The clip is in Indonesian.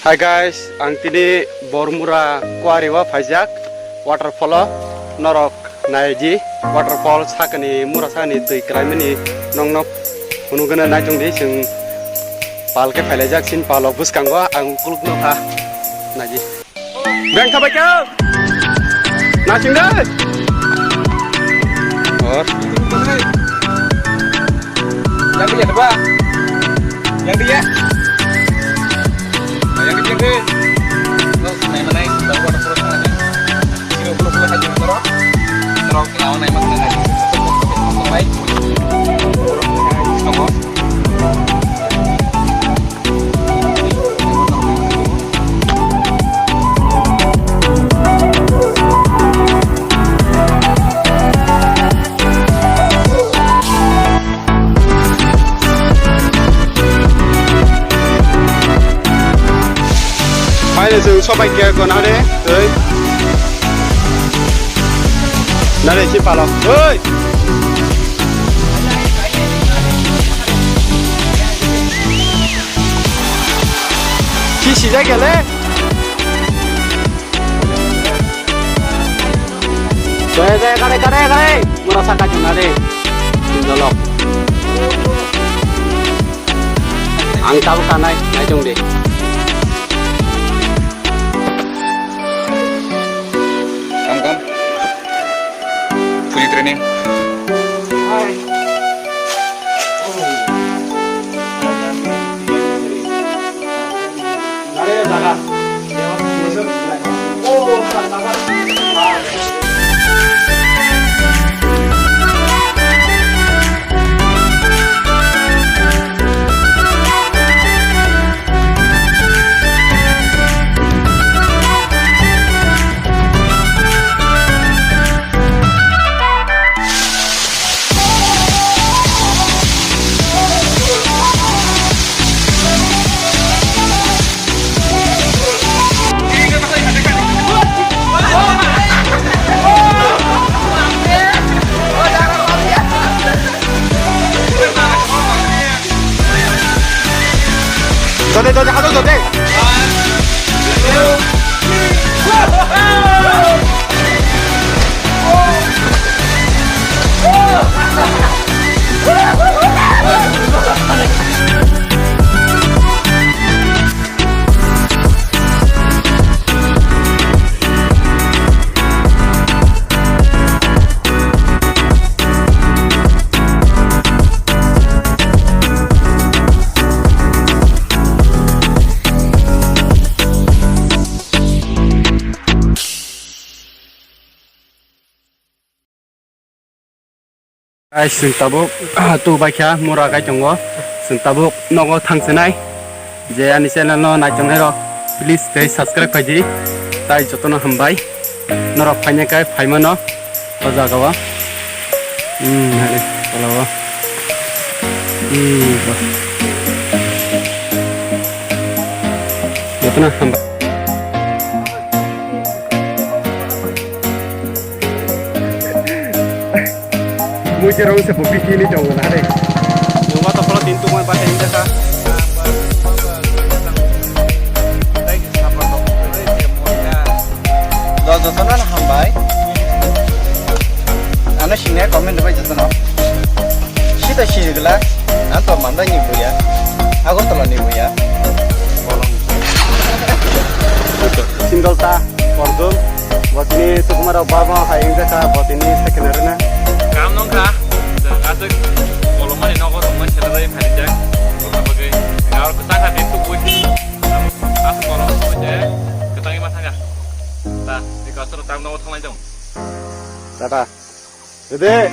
Hi guys, ang tini Bormura Kwariwa Pajak waterfall norok naiji waterfall sakani mura sakani tui kraimani nongnok unugana najong de sing palke phalajak sin palo buskangwa ang kulukno ha naji bang thabaka nasing dai or yang dia coba yang dia yang kecil deh terus naik baru ada terus aja kilo terus aja terus lawan naik mas aja baik kamu जों सबाय केको नारे ओइ नारे सि पालो ओइ किसि जायगाले जय करे मरा साका जुनारे इंदलो आं ताबो कानाय नायजों दे training. Hai. Nare jaga. Oh, jaga. Dode, hato dode. Guys, sing tabuk tu baikya mura kai chongo sing tabuk nogo thangsenai je ani channel no naichangnai ro please stay subscribe phaji tai jotono hambai norok phaina kai phaimano ojagawa hale palawa jotono hambai mucha rong se popiki ni jong na de mo ta pala tin tu mo ba tin ka do do sana hambai ana sine comment bai jatno sita shirgla anto manda ni buya agotala ni buya single ta pordon watni tukumara baba haing ka botini sekenarna Kamu nongka, ada kalau mana nongko teman celai panjang, bukan bagai kalau kita kan itu kunci, as kalau saja kita ini masanya, nah di kasur tamu nongko teman jom. Tata, jadi